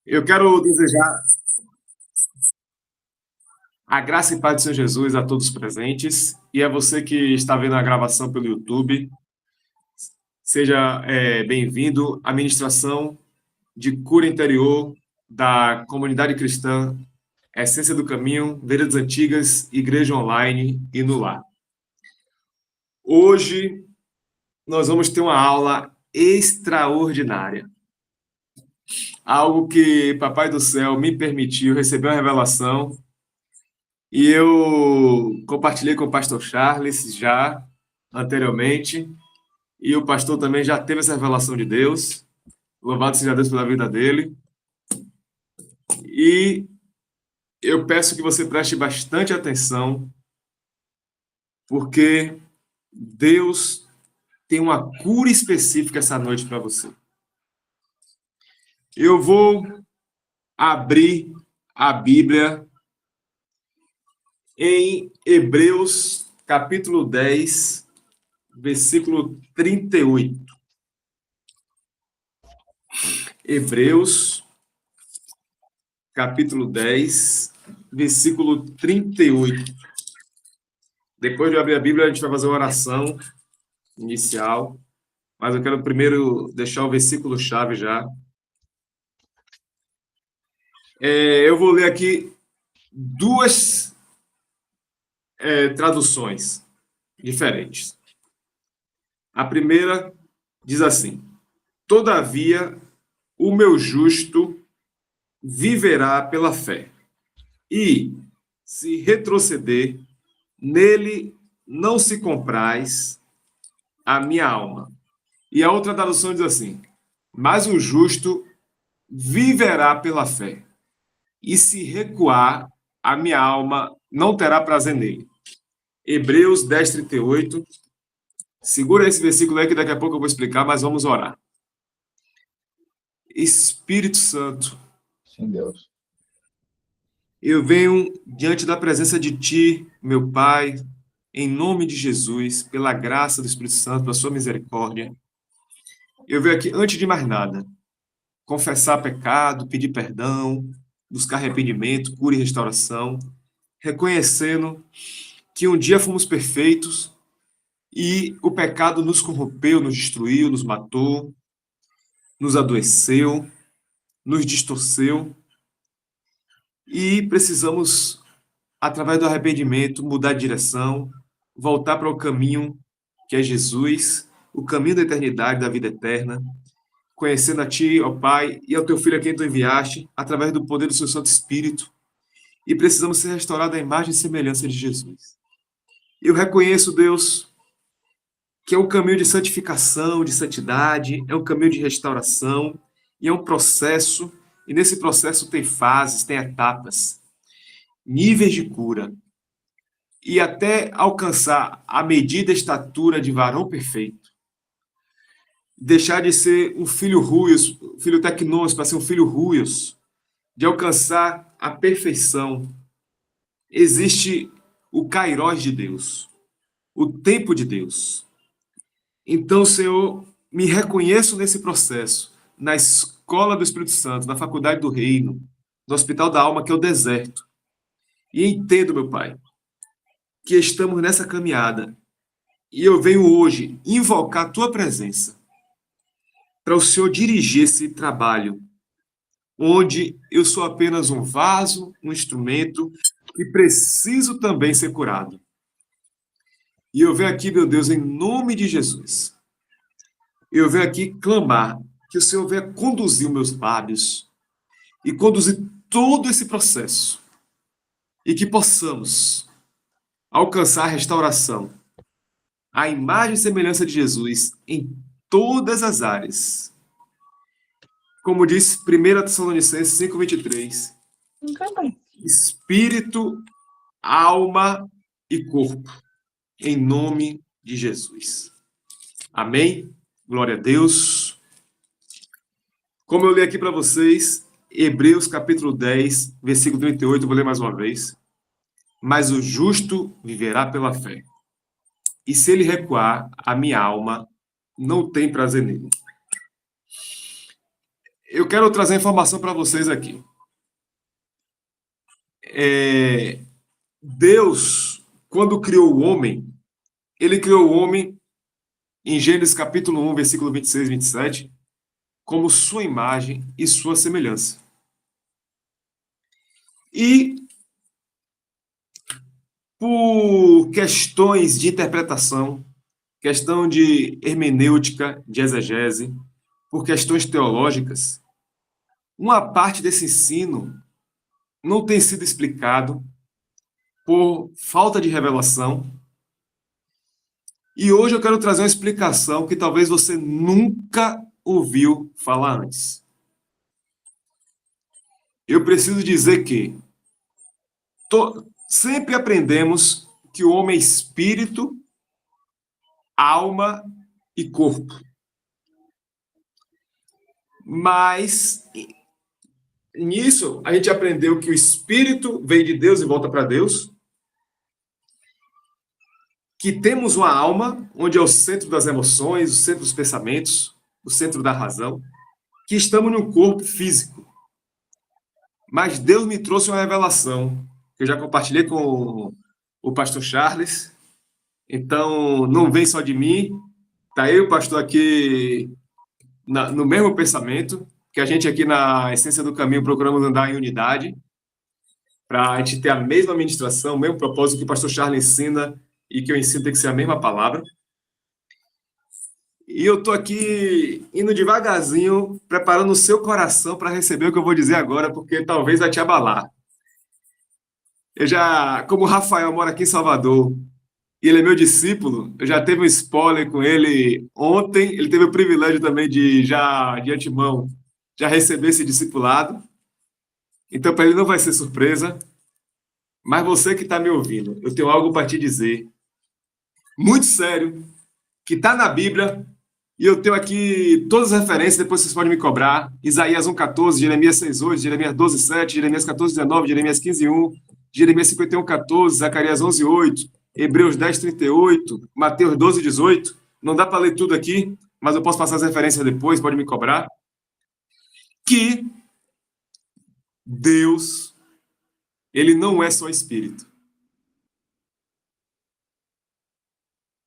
Eu quero desejar a graça e paz do Senhor Jesus a todos os presentes e a você que está vendo a gravação pelo YouTube. Seja bem-vindo à ministração de cura interior da comunidade cristã Essência do Caminho, Veredas Antigas, Igreja Online e no Lar. Hoje nós vamos ter uma aula extraordinária. Algo que Papai do Céu me permitiu receber uma revelação. E eu compartilhei com o pastor Charles já anteriormente, e o pastor também já teve essa revelação de Deus. Louvado seja Deus pela vida dele. E eu peço que você preste bastante atenção, porque Deus tem uma cura específica essa noite para você. Eu vou abrir a Bíblia em Hebreus, capítulo 10, versículo 38. Hebreus, capítulo 10, versículo 38. Depois de eu abrir a Bíblia, a gente vai fazer uma oração inicial, mas eu quero primeiro deixar o versículo-chave já. Eu vou ler aqui duas traduções diferentes. A primeira diz assim: Todavia, o meu justo viverá pela fé, e, se retroceder, nele não se compraz a minha alma. E a outra tradução diz assim: mas o justo viverá pela fé, e se recuar, a minha alma não terá prazer nele. Hebreus 10, 38. Segura esse versículo aí que daqui a pouco eu vou explicar, mas vamos orar. Espírito Santo, Sim, Deus. eu venho diante da presença de Ti, meu Pai, em nome de Jesus, pela graça do Espírito Santo, pela Sua misericórdia. Eu venho aqui, antes de mais nada, confessar pecado, pedir perdão, buscar arrependimento, cura e restauração, reconhecendo que um dia fomos perfeitos e o pecado nos corrompeu, nos destruiu, nos matou, nos adoeceu, nos distorceu e precisamos, através do arrependimento, mudar de direção, voltar para o caminho que é Jesus, o caminho da eternidade, da vida eterna, conhecendo a Ti, ó Pai, e ao Teu Filho a quem Tu enviaste, através do poder do Seu Santo Espírito, e precisamos ser restaurados à imagem e semelhança de Jesus. Eu reconheço, Deus, que é um caminho de santificação, de santidade, é um caminho de restauração, e é um processo, e nesse processo tem fases, tem etapas, níveis de cura, e até alcançar a medida e estatura de varão perfeito. Deixar de ser um filho ruios, filho tecnôs, para ser um filho ruios, de alcançar a perfeição. Existe o kairós de Deus, o tempo de Deus. Então, Senhor, me reconheço nesse processo, na escola do Espírito Santo, na faculdade do reino, no hospital da alma, que é o deserto. E entendo, meu Pai, que estamos nessa caminhada. E eu venho hoje invocar a tua presença para o Senhor dirigir esse trabalho, onde eu sou apenas um vaso, um instrumento, e preciso também ser curado. E eu venho aqui, meu Deus, em nome de Jesus. Eu venho aqui clamar que o Senhor venha conduzir os meus lábios e conduzir todo esse processo. E que possamos alcançar a restauração, a imagem e semelhança de Jesus em todas as áreas. Como diz 1 Tessalonicenses 5:23, espírito, alma e corpo, em nome de Jesus. Amém? Glória a Deus. Como eu li aqui para vocês, Hebreus capítulo 10, versículo 38, vou ler mais uma vez. Mas o justo viverá pela fé. E se ele recuar, a minha alma não tem prazer nele. Eu quero trazer informação para vocês aqui. Deus, quando criou o homem, ele criou o homem em Gênesis capítulo 1, versículo 26 e 27, como sua imagem e sua semelhança. E por questões de interpretação, questão de hermenêutica, de exegese, por questões teológicas, uma parte desse ensino não tem sido explicado por falta de revelação. E hoje eu quero trazer uma explicação que talvez você nunca ouviu falar antes. Eu preciso dizer que sempre aprendemos que o homem é espírito, alma e corpo. Mas nisso a gente aprendeu que o espírito vem de Deus e volta para Deus, que temos uma alma, onde é o centro das emoções, o centro dos pensamentos, o centro da razão, que estamos num corpo físico. Mas Deus me trouxe uma revelação, que eu já compartilhei com o pastor Charles. Então, não vem só de mim, tá eu, pastor, aqui no mesmo pensamento, que a gente aqui na Essência do Caminho procuramos andar em unidade, para a gente ter a mesma ministração, o mesmo propósito que o pastor Charles ensina e que eu ensino tem que ser a mesma palavra. E eu estou aqui indo devagarzinho, preparando o seu coração para receber o que eu vou dizer agora, porque talvez vai te abalar. Como o Rafael mora aqui em Salvador, e ele é meu discípulo, eu já teve um spoiler com ele ontem, ele teve o privilégio também de antemão, já receber esse discipulado. Então, para ele não vai ser surpresa. Mas você que está me ouvindo, eu tenho algo para te dizer, muito sério, que está na Bíblia, e eu tenho aqui todas as referências, depois vocês podem me cobrar. Isaías 1,14, Jeremias 6,8, Jeremias 12,7, Jeremias 14,19, Jeremias 15,1, Jeremias 51,14, Zacarias 11,8, Hebreus 10,38, Mateus 12,18. Não dá para ler tudo aqui, mas eu posso passar as referências depois, pode me cobrar. Que Deus, ele não é só espírito.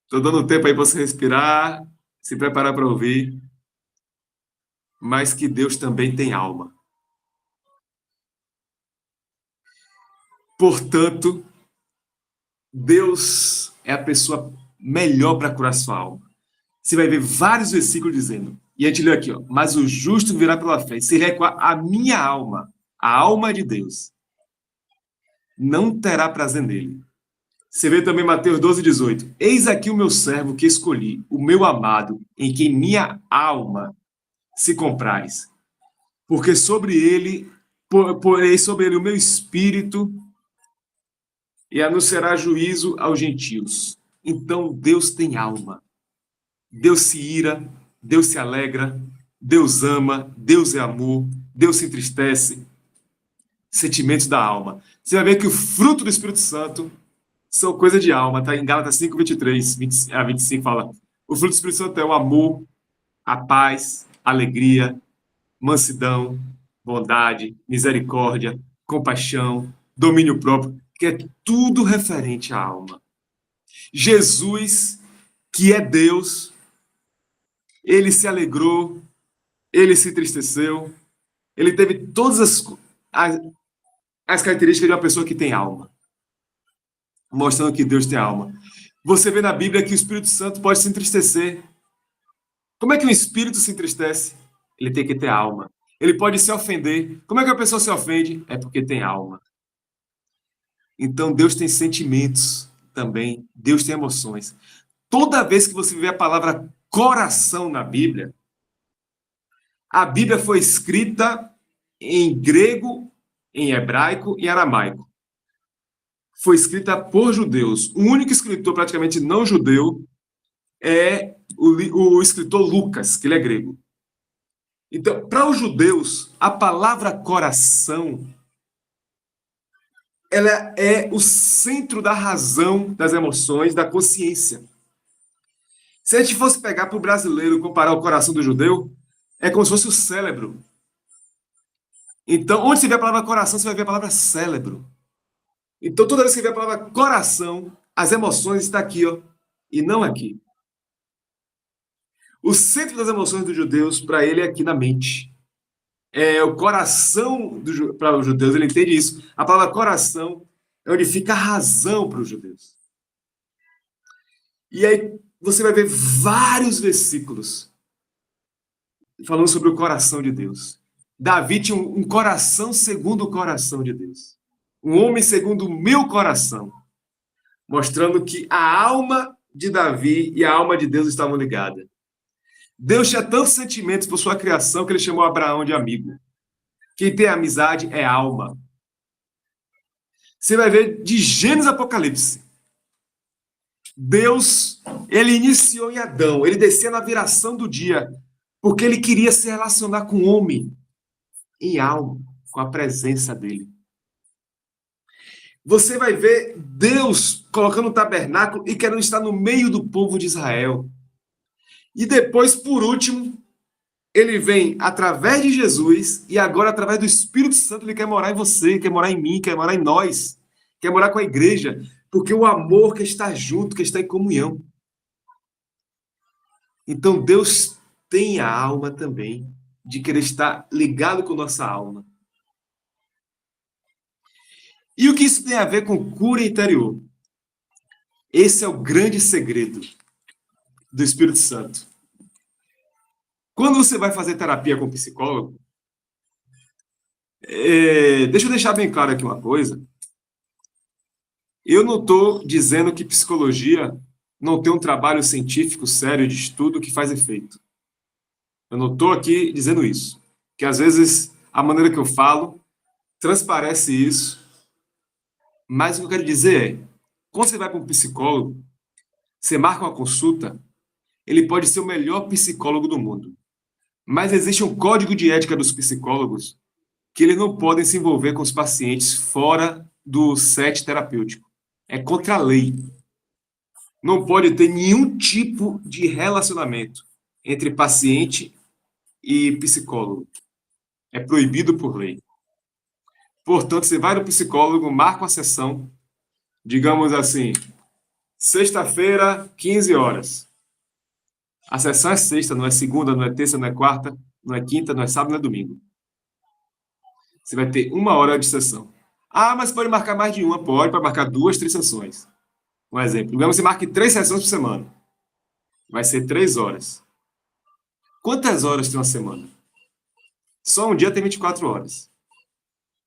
Estou dando tempo aí para você respirar, se preparar para ouvir. Mas que Deus também tem alma. Portanto, Deus é a pessoa melhor para curar sua alma. Você vai ver vários versículos dizendo, e a gente lê aqui, ó, mas o justo virá pela fé. Se recuar a minha alma, a alma de Deus, não terá prazer nele. Você vê também Mateus 12,18. Eis aqui o meu servo que escolhi, o meu amado, em quem minha alma se compraz. Porque sobre ele, porei sobre ele o meu espírito e anunciará juízo aos gentios. Então Deus tem alma. Deus se ira, Deus se alegra, Deus ama, Deus é amor, Deus se entristece. Sentimentos da alma. Você vai ver que o fruto do Espírito Santo são coisa de alma, tá? Em Gálatas 5, 23 a 25 fala: o fruto do Espírito Santo é o amor, a paz, a alegria, mansidão, bondade, misericórdia, compaixão, domínio próprio, que é tudo referente à alma. Jesus, que é Deus, ele se alegrou, ele se entristeceu, ele teve todas as características de uma pessoa que tem alma, mostrando que Deus tem alma. Você vê na Bíblia que o Espírito Santo pode se entristecer. Como é que um espírito se entristece? Ele tem que ter alma. Ele pode se ofender. Como é que a pessoa se ofende? É porque tem alma. Então Deus tem sentimentos também. Deus tem emoções. Toda vez que você vê a palavra coração na Bíblia, a Bíblia foi escrita em grego, em hebraico e aramaico. Foi escrita por judeus. O único escritor praticamente não judeu é o escritor Lucas, que ele é grego. Então, para os judeus, a palavra coração, ela é o centro da razão, das emoções, da consciência. Se a gente fosse pegar para o brasileiro e comparar o coração do judeu, é como se fosse o cérebro. Então, onde você vê a palavra coração, você vai ver a palavra cérebro. Então, toda vez que você vê a palavra coração, as emoções estão aqui, ó, e não aqui. O centro das emoções dos judeus, para ele, é aqui na mente. É o coração, para os judeus, ele entende isso. A palavra coração é onde fica a razão para os judeus. E aí você vai ver vários versículos falando sobre o coração de Deus. Davi tinha um coração segundo o coração de Deus. Um homem segundo o meu coração. Mostrando que a alma de Davi e a alma de Deus estavam ligadas. Deus tinha tantos sentimentos por sua criação que ele chamou Abraão de amigo. Quem tem amizade é alma. Você vai ver de Gênesis a Apocalipse. Deus, ele iniciou em Adão, ele descia na viração do dia, porque ele queria se relacionar com o homem em alma, com a presença dele. Você vai ver Deus colocando um tabernáculo e querendo estar no meio do povo de Israel. E depois, por último, ele vem através de Jesus e agora através do Espírito Santo ele quer morar em você, quer morar em mim, quer morar em nós, quer morar com a igreja, porque o amor quer estar junto, quer estar em comunhão. Então Deus tem a alma também de querer estar ligado com nossa alma. E o que isso tem a ver com cura interior? Esse é o grande segredo do Espírito Santo. Quando você vai fazer terapia com psicólogo, deixa eu deixar bem claro aqui uma coisa. Eu não estou dizendo que psicologia não tem um trabalho científico sério de estudo que faz efeito. Eu não estou aqui dizendo isso. Que às vezes a maneira que eu falo transparece isso. Mas o que eu quero dizer é, quando você vai para um psicólogo, você marca uma consulta, ele pode ser o melhor psicólogo do mundo. Mas existe um código de ética dos psicólogos que eles não podem se envolver com os pacientes fora do set terapêutico. É contra a lei. Não pode ter nenhum tipo de relacionamento entre paciente e psicólogo. É proibido por lei. Portanto, você vai no psicólogo, marca uma sessão, digamos assim, sexta-feira, 15 horas. A sessão é sexta, não é segunda, não é terça, não é quarta, não é quinta, não é sábado, não é domingo. Você vai ter 1 hora de sessão. Ah, mas pode marcar mais de uma, pode marcar 2, 3 sessões. Um exemplo. Digamos que você marque 3 sessões por semana. Vai ser 3 horas. Quantas horas tem uma semana? Só um dia tem 24 horas.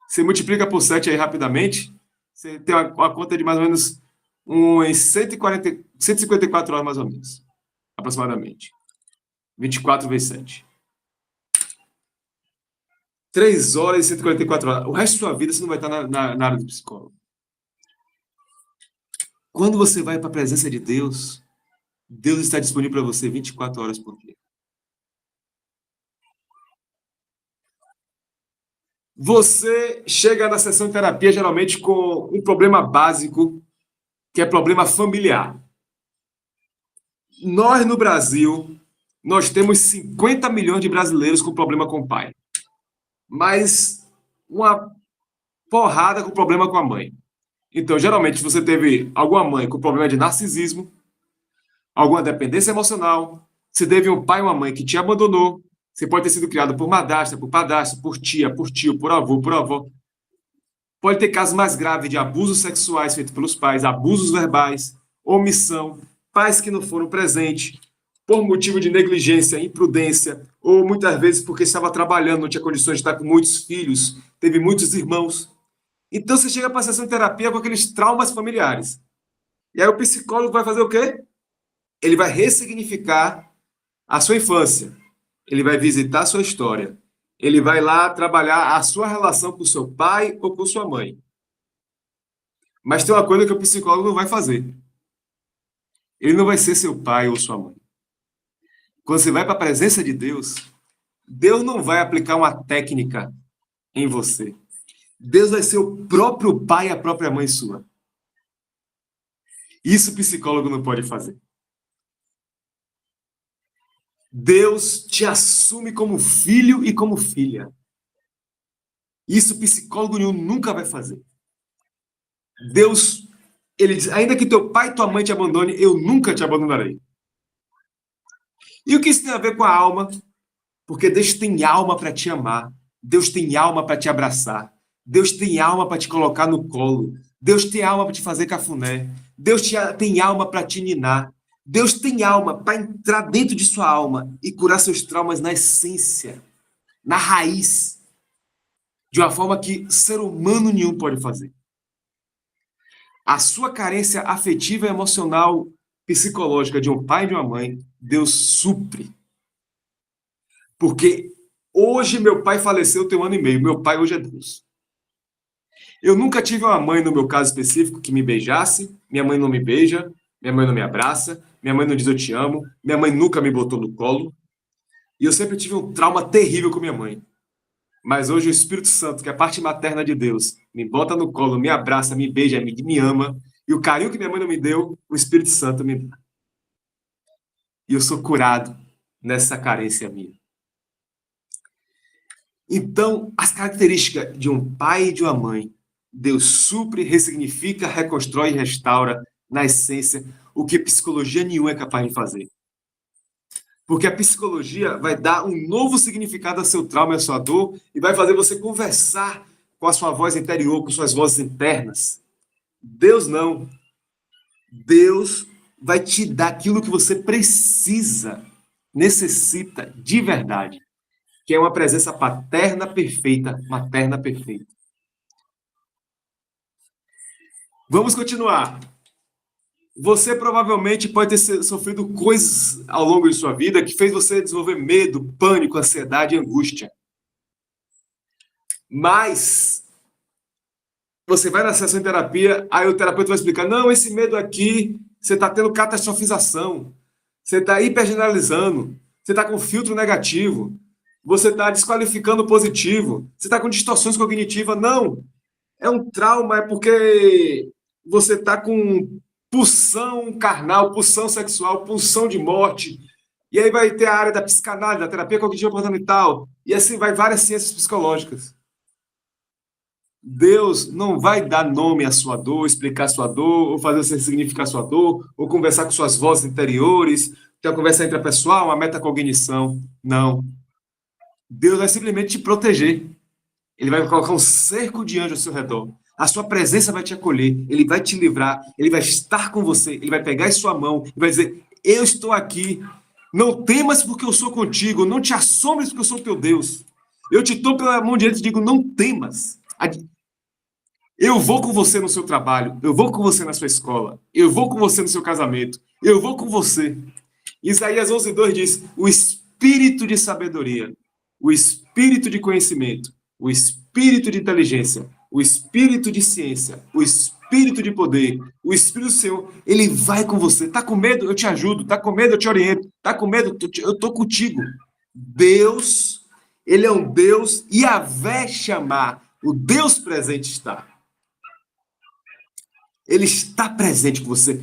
Você multiplica por 7 aí rapidamente, você tem uma conta de mais ou menos uns 154 horas mais ou menos, aproximadamente. 24 vezes 7. 3 horas e 144 horas. O resto da sua vida você não vai estar na área do psicólogo. Quando você vai para a presença de Deus, Deus está disponível para você 24 horas por dia. Você chega na sessão de terapia geralmente com um problema básico, que é problema familiar. Nós, no Brasil, nós temos 50 milhões de brasileiros com problema com o pai. Mas uma porrada com problema com a mãe. Então, geralmente, você teve alguma mãe com problema de narcisismo, alguma dependência emocional, você teve um pai ou uma mãe que te abandonou, você pode ter sido criado por madrasta, por padrasto, por tia, por tio, por avô, por avó. Pode ter casos mais graves de abusos sexuais feitos pelos pais, abusos verbais, omissão, pais que não foram presentes, por motivo de negligência, imprudência, ou muitas vezes porque estava trabalhando, não tinha condições de estar com muitos filhos, teve muitos irmãos. Então você chega para a sessão de terapia com aqueles traumas familiares. E aí o psicólogo vai fazer o quê? Ele vai ressignificar a sua infância. Ele vai visitar a sua história. Ele vai lá trabalhar a sua relação com o seu pai ou com sua mãe. Mas tem uma coisa que o psicólogo não vai fazer. Ele não vai ser seu pai ou sua mãe. Quando você vai para a presença de Deus, Deus não vai aplicar uma técnica em você. Deus vai ser o próprio pai e a própria mãe sua. Isso o psicólogo não pode fazer. Deus te assume como filho e como filha. Isso psicólogo nenhum nunca vai fazer. Deus, ele diz, ainda que teu pai e tua mãe te abandone, eu nunca te abandonarei. E o que isso tem a ver com a alma? Porque Deus tem alma para te amar. Deus tem alma para te abraçar. Deus tem alma para te colocar no colo. Deus tem alma para te fazer cafuné. Tem alma para te ninar. Deus tem alma para entrar dentro de sua alma e curar seus traumas na essência, na raiz, de uma forma que ser humano nenhum pode fazer. A sua carência afetiva, emocional, psicológica de um pai e de uma mãe, Deus supre. Porque hoje meu pai faleceu tem 1 ano e meio. Meu pai hoje é Deus. Eu nunca tive uma mãe, no meu caso específico, que me beijasse. Minha mãe não me beija. Minha mãe não me abraça. Minha mãe não diz eu te amo. Minha mãe nunca me botou no colo. E eu sempre tive um trauma terrível com minha mãe. Mas hoje o Espírito Santo, que é a parte materna de Deus, me bota no colo, me abraça, me beija, me ama. E o carinho que minha mãe não me deu, o Espírito Santo me dá. E eu sou curado nessa carência minha. Então, as características de um pai e de uma mãe, Deus supre, ressignifica, reconstrói e restaura, na essência, o que psicologia nenhuma é capaz de fazer. Porque a psicologia vai dar um novo significado ao seu trauma e à sua dor e vai fazer você conversar com a sua voz interior, com suas vozes internas. Deus não. Deus vai te dar aquilo que você precisa, necessita de verdade, que é uma presença paterna perfeita, materna perfeita. Vamos continuar. Você provavelmente pode ter sofrido coisas ao longo de sua vida que fez você desenvolver medo, pânico, ansiedade e angústia. Mas você vai na sessão de terapia, aí o terapeuta vai explicar, não, esse medo aqui, você está tendo catastrofização, você está hipergeneralizando, você está com filtro negativo, você está desqualificando o positivo, você está com distorções cognitivas. Não, é um trauma, é porque você está com pulsão carnal, pulsão sexual, pulsão de morte. E aí vai ter a área da psicanálise, da terapia cognitiva comportamental, e assim vai várias ciências psicológicas. Deus não vai dar nome à sua dor, explicar a sua dor, ou fazer você significar a sua dor, ou conversar com suas vozes interiores, ter uma conversa intrapessoal, uma metacognição. Não. Deus vai simplesmente te proteger. Ele vai colocar um cerco de anjos ao seu redor. A sua presença vai te acolher, ele vai te livrar, ele vai estar com você, ele vai pegar em sua mão e vai dizer, eu estou aqui, não temas porque eu sou contigo, não te assombres porque eu sou teu Deus. Eu te tomo pela mão direita e digo, não temas. Eu vou com você no seu trabalho, eu vou com você na sua escola, eu vou com você no seu casamento, eu vou com você. Isaías 11:2 diz, o espírito de sabedoria, o espírito de conhecimento, o espírito de inteligência, o espírito de ciência, o espírito de poder, o espírito do Senhor, ele vai com você. Tá com medo? Eu te ajudo. Tá com medo? Eu te oriento. Tá com medo? Eu tô contigo. Deus, ele é um Deus, Yahvé chamar, o Deus presente está. Ele está presente com você.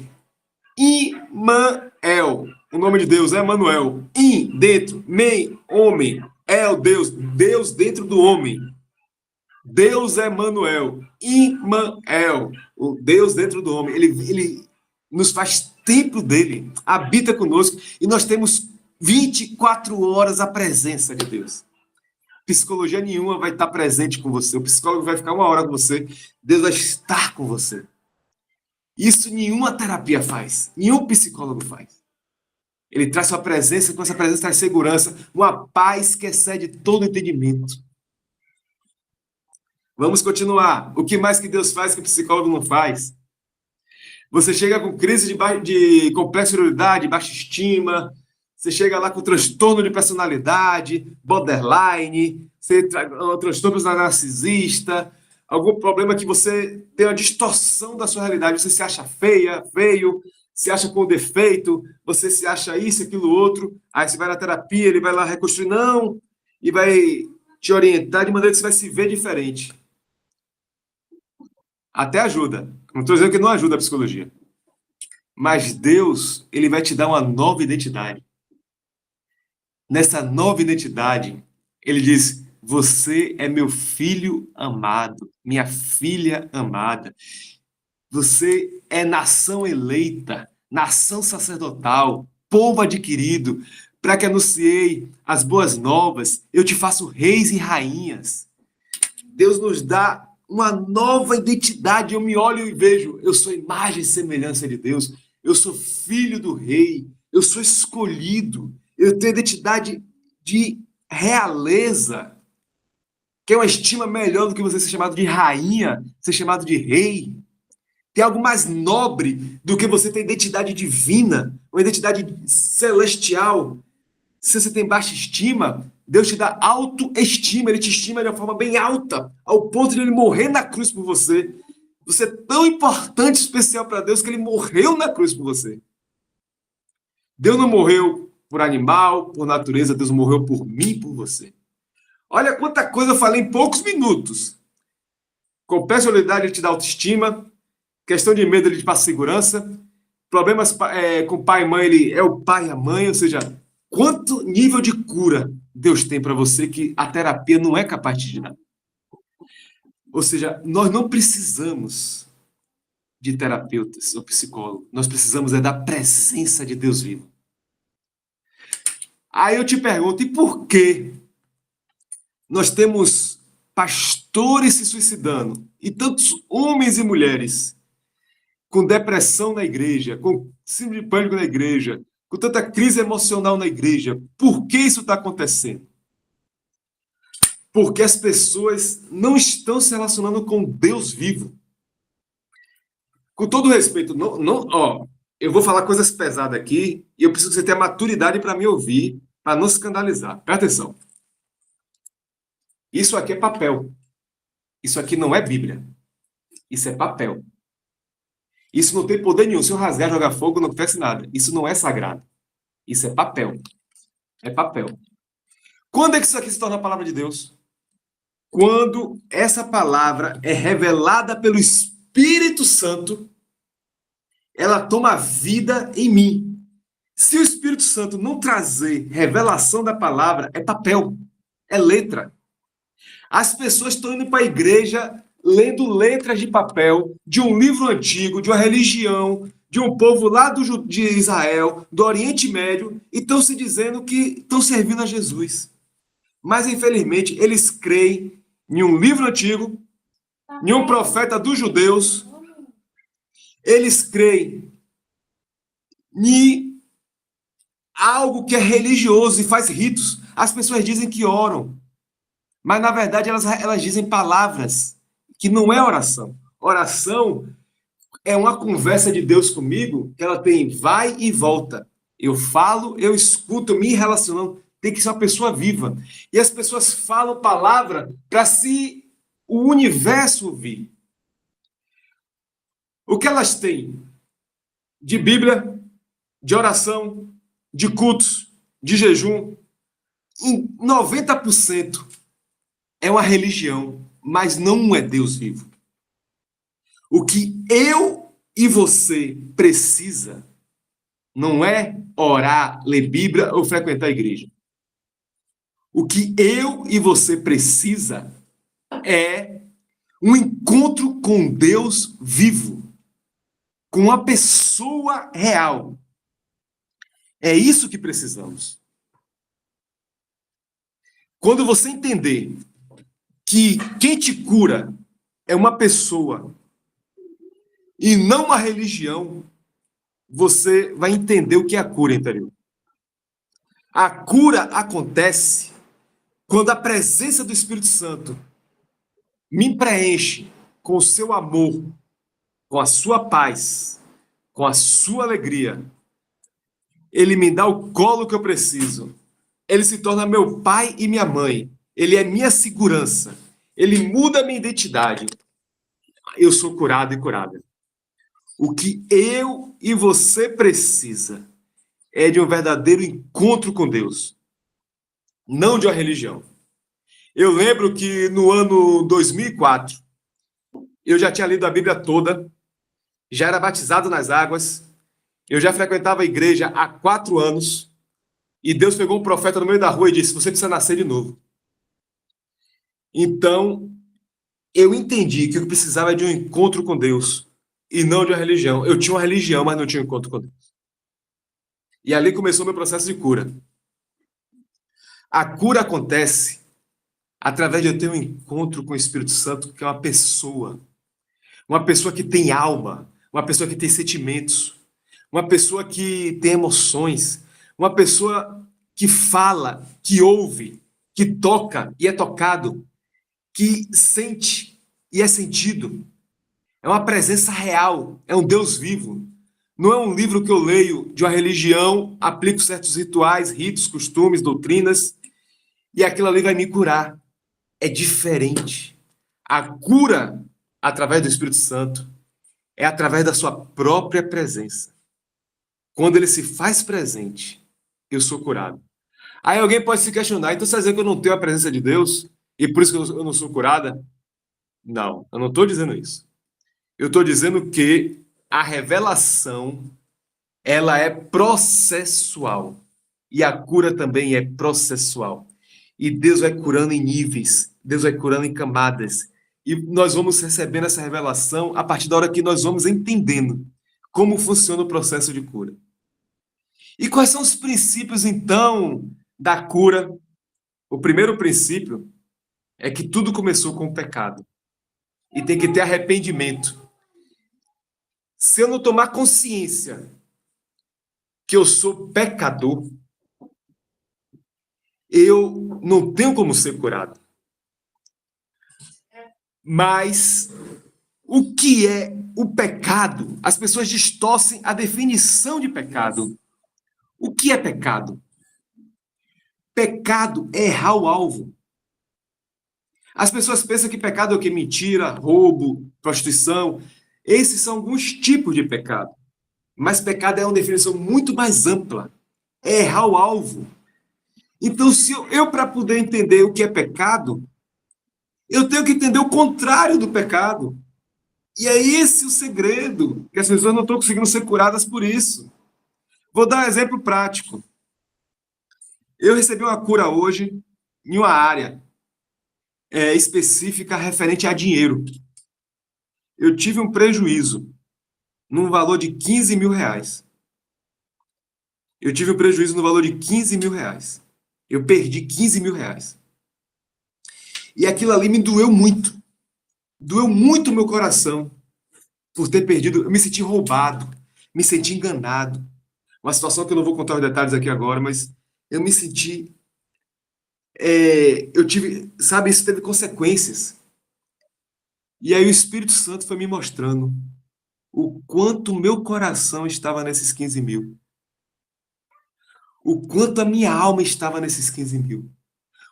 Imael, o nome de Deus é Emanuel. In, dentro, men, homem, El, Deus, Deus dentro do homem. Deus é Emanuel, Imael, o Deus dentro do homem. Ele nos faz templo dele, habita conosco e nós temos 24 horas a presença de Deus. Psicologia nenhuma vai estar presente com você. O psicólogo vai ficar 1 hora com você. Deus vai estar com você. Isso nenhuma terapia faz, nenhum psicólogo faz. Ele traz sua presença, com essa presença traz segurança, uma paz que excede todo entendimento. Vamos continuar. O que mais que Deus faz que o psicólogo não faz? Você chega com crise de complexo de inferioridade, baixa estima, você chega lá com transtorno de personalidade, borderline, transtorno narcisista, algum problema que você tem uma distorção da sua realidade, você se acha feia, feio, se acha com defeito, você se acha isso, aquilo, outro, aí você vai na terapia, ele vai lá reconstruir, não, e vai te orientar de maneira que você vai se ver diferente. Até ajuda, não estou dizendo que não ajuda a psicologia, mas Deus, ele vai te dar uma nova identidade. Nessa nova identidade, ele diz, Você é meu filho amado, minha filha amada. Você é nação eleita, nação sacerdotal, povo adquirido, para que anunciei as boas novas. Eu te faço reis e rainhas. Deus nos dá uma nova identidade. Eu me olho e vejo, eu sou imagem e semelhança de Deus. Eu sou filho do rei. Eu sou escolhido. Eu tenho identidade de realeza, que é uma estima melhor do que você ser chamado de rainha, ser chamado de rei. Tem algo mais nobre do que você ter identidade divina, uma identidade celestial. Se você tem baixa estima, Deus te dá autoestima, Ele te estima de uma forma bem alta, ao ponto de Ele morrer na cruz por você. Você é tão importante, especial para Deus, que Ele morreu na cruz por você. Deus não morreu por animal, por natureza, Deus morreu por mim e por você. Olha quanta coisa eu falei em poucos minutos. Com personalidade, Ele te dá autoestima. Questão de medo, Ele te passa segurança. Problemas com pai e mãe, Ele é o pai e a mãe, ou seja, quanto nível de cura Deus tem para você que a terapia não é capaz de dar. Ou seja, nós não precisamos de terapeutas ou psicólogo. Nós precisamos é da presença de Deus vivo. Aí eu te pergunto, e por que nós temos pastores se suicidando e tantos homens e mulheres com depressão na igreja, com síndrome de pânico na igreja, com tanta crise emocional na igreja? Por que isso está acontecendo? Porque as pessoas não estão se relacionando com Deus vivo. Com todo respeito, eu vou falar coisas pesadas aqui e eu preciso que você tenha maturidade para me ouvir, para não se escandalizar. Presta atenção. Isso aqui é papel. Isso aqui não é Bíblia. Isso é papel. Isso não tem poder nenhum. Se eu rasgar, jogar fogo, não acontece nada. Isso não é sagrado. Isso é papel. É papel. Quando é que isso aqui se torna a palavra de Deus? Quando essa palavra é revelada pelo Espírito Santo, ela toma vida em mim. Se o Espírito Santo não trazer revelação da palavra, é papel, é letra. As pessoas estão indo para a igreja lendo letras de papel de um livro antigo, de uma religião, de um povo lá de Israel, do Oriente Médio, e estão se dizendo que estão servindo a Jesus. Mas, infelizmente, eles creem em um livro antigo, em um profeta dos judeus, eles creem em algo que é religioso e faz ritos. As pessoas dizem que oram, mas, na verdade, elas dizem palavras que não é oração. Oração é uma conversa de Deus comigo, que ela tem vai e volta. Eu falo, eu escuto, me relacionando. Tem que ser uma pessoa viva. E as pessoas falam palavra para se o universo ouvir. O que elas têm de Bíblia, de oração, de cultos, de jejum, em 90% é uma religião, mas não é Deus vivo. O que eu e você precisa não é orar, ler Bíblia ou frequentar a igreja. O que eu e você precisa é um encontro com Deus vivo, com uma pessoa real. É isso que precisamos. Quando você entender que quem te cura é uma pessoa e não uma religião, você vai entender o que é a cura interior. A cura acontece quando a presença do Espírito Santo me preenche com o seu amor, com a sua paz, com a sua alegria. Ele me dá o colo que eu preciso. Ele se torna meu pai e minha mãe. Ele é minha segurança. Ele muda a minha identidade. Eu sou curado e curada. O que eu e você precisa é de um verdadeiro encontro com Deus, não de uma religião. Eu lembro que no ano 2004, eu já tinha lido a Bíblia toda, já era batizado nas águas, eu já frequentava a igreja há 4 anos, e Deus pegou um profeta no meio da rua e disse: você precisa nascer de novo. Então, eu entendi que eu precisava de um encontro com Deus e não de uma religião. Eu tinha uma religião, mas não tinha um encontro com Deus. E ali começou meu processo de cura. A cura acontece através de eu ter um encontro com o Espírito Santo, que é uma pessoa que tem alma, uma pessoa que tem sentimentos, uma pessoa que tem emoções, uma pessoa que fala, que ouve, que toca e é tocado, que sente e é sentido. É uma presença real, é um Deus vivo. Não é um livro que eu leio de uma religião, aplico certos rituais, ritos, costumes, doutrinas, e aquilo ali vai me curar. É diferente. A cura através do Espírito Santo é através da sua própria presença. Quando ele se faz presente, eu sou curado. Aí alguém pode se questionar, então você está dizendo que eu não tenho a presença de Deus e por isso que eu não sou curada? Não, eu não estou dizendo isso. Eu estou dizendo que a revelação, ela é processual. E a cura também é processual. E Deus vai curando em níveis, Deus vai curando em camadas. E nós vamos recebendo essa revelação a partir da hora que nós vamos entendendo como funciona o processo de cura. E quais são os princípios, então, da cura? O primeiro princípio é que tudo começou com o pecado. E tem que ter arrependimento. Se eu não tomar consciência que eu sou pecador, eu não tenho como ser curado. Mas o que é o pecado? As pessoas distorcem a definição de pecado. O que é pecado? Pecado é errar o alvo. As pessoas pensam que pecado é o que? Mentira, roubo, prostituição. Esses são alguns tipos de pecado. Mas pecado é uma definição muito mais ampla. É errar o alvo. Então, se eu para poder entender o que é pecado, eu tenho que entender o contrário do pecado. E é esse o segredo, que as pessoas não estão conseguindo ser curadas por isso. Vou dar um exemplo prático. Eu recebi uma cura hoje em uma área específica referente a dinheiro. Eu tive um prejuízo num valor de 15 mil reais. Eu tive um prejuízo no valor de 15 mil reais. Eu perdi 15 mil reais. E aquilo ali me doeu muito. Doeu muito o meu coração por ter perdido. Eu me senti roubado, me senti enganado. Uma situação que eu não vou contar os detalhes aqui agora, mas eu me senti. Eu tive. Sabe, isso teve consequências. E aí o Espírito Santo foi me mostrando o quanto o meu coração estava nesses 15 mil. O quanto a minha alma estava nesses 15 mil.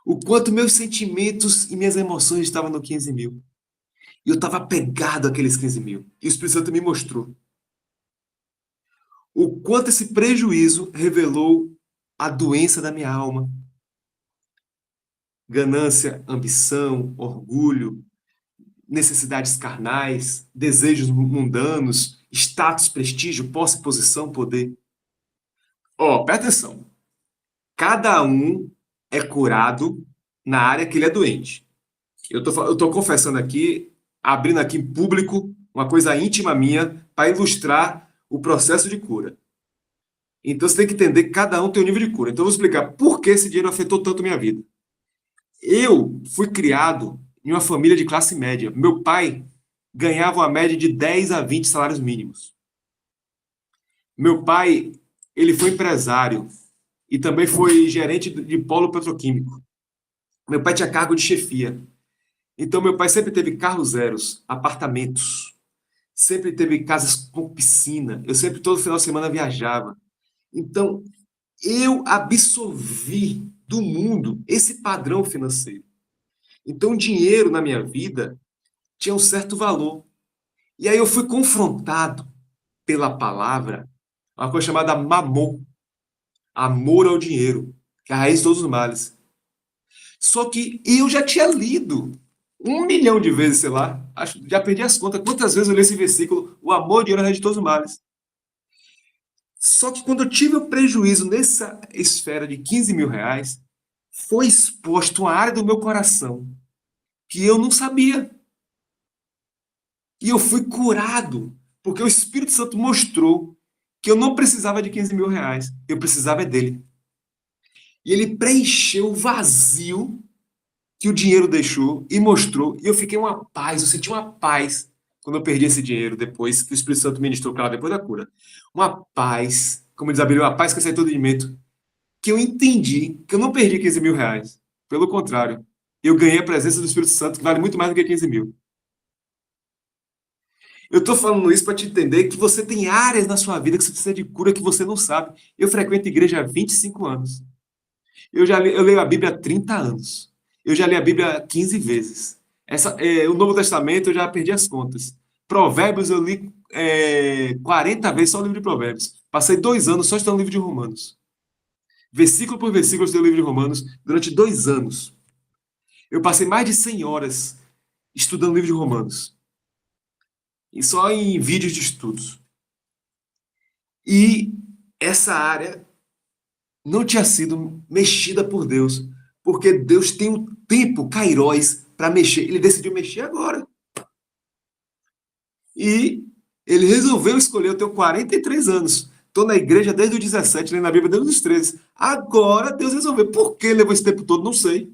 O quanto meus sentimentos e minhas emoções estavam no 15 mil. E eu estava apegado àqueles 15 mil. E o Espírito Santo me mostrou o quanto esse prejuízo revelou a doença da minha alma. Ganância, ambição, orgulho, necessidades carnais, desejos mundanos, status, prestígio, posse, posição, poder. Presta atenção. Cada um é curado na área que ele é doente. Eu tô confessando aqui, abrindo aqui em público, uma coisa íntima minha, para ilustrar o processo de cura. Então você tem que entender que cada um tem um nível de cura. Então eu vou explicar por que esse dinheiro afetou tanto a minha vida. Eu fui criado em uma família de classe média. Meu pai ganhava uma média de 10 a 20 salários mínimos. Meu pai, ele foi empresário e também foi gerente de polo petroquímico. Meu pai tinha cargo de chefia. Então, meu pai sempre teve carros zeros, apartamentos, sempre teve casas com piscina. Eu sempre, todo final de semana, viajava. Então, eu absorvi do mundo esse padrão financeiro. Então, o dinheiro na minha vida tinha um certo valor. E aí eu fui confrontado pela palavra, uma coisa chamada mamon, amor ao dinheiro, que é a raiz de todos os males. Só que eu já tinha lido 1 milhão de vezes, sei lá, já perdi as contas, quantas vezes eu li esse versículo, o amor ao dinheiro é a raiz de todos os males. Só que quando eu tive o prejuízo nessa esfera de 15 mil reais, foi exposto uma área do meu coração que eu não sabia. E eu fui curado, porque o Espírito Santo mostrou que eu não precisava de 15 mil reais, eu precisava é dele. E ele preencheu o vazio que o dinheiro deixou e mostrou, e eu fiquei uma paz, eu senti uma paz quando eu perdi esse dinheiro depois que o Espírito Santo ministrou para ela depois da cura. Uma paz, como diz a Bíblia, uma paz que sai todo de dentro, que eu entendi que eu não perdi 15 mil reais. Pelo contrário, eu ganhei a presença do Espírito Santo, que vale muito mais do que 15 mil. Eu estou falando isso para te entender que você tem áreas na sua vida que você precisa de cura que você não sabe. Eu frequento igreja há 25 anos. Eu leio a Bíblia há 30 anos. Eu já li a Bíblia 15 vezes. O Novo Testamento eu já perdi as contas. Provérbios eu li 40 vezes só o livro de Provérbios. Passei 2 anos só estudando o livro de Romanos. Versículo por versículo eu estudei o livro de Romanos durante 2 anos. Eu passei mais de 100 horas estudando o livro de Romanos. E só em vídeos de estudos. E essa área não tinha sido mexida por Deus, porque Deus tem um tempo, kairos, para mexer. Ele decidiu mexer agora. E ele resolveu escolher. Eu tenho 43 anos. Estou na igreja desde os 17, lendo a Bíblia desde os 13. Agora Deus resolveu. Por que levou esse tempo todo? Não sei.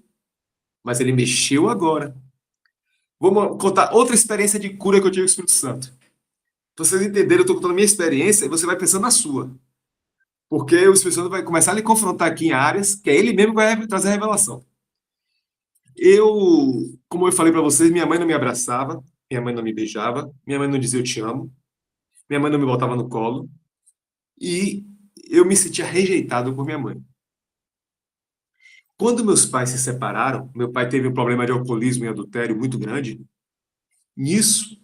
Mas ele mexeu agora. Vou contar outra experiência de cura que eu tive com o Espírito Santo. Para vocês entenderem, eu estou contando a minha experiência e você vai pensando na sua. Porque o Espírito Santo vai começar a lhe confrontar aqui em áreas que é ele mesmo vai trazer a revelação. Como eu falei para vocês, minha mãe não me abraçava, minha mãe não me beijava, minha mãe não dizia eu te amo, minha mãe não me botava no colo e eu me sentia rejeitado por minha mãe. Quando meus pais se separaram, meu pai teve um problema de alcoolismo e adultério muito grande. Nisso,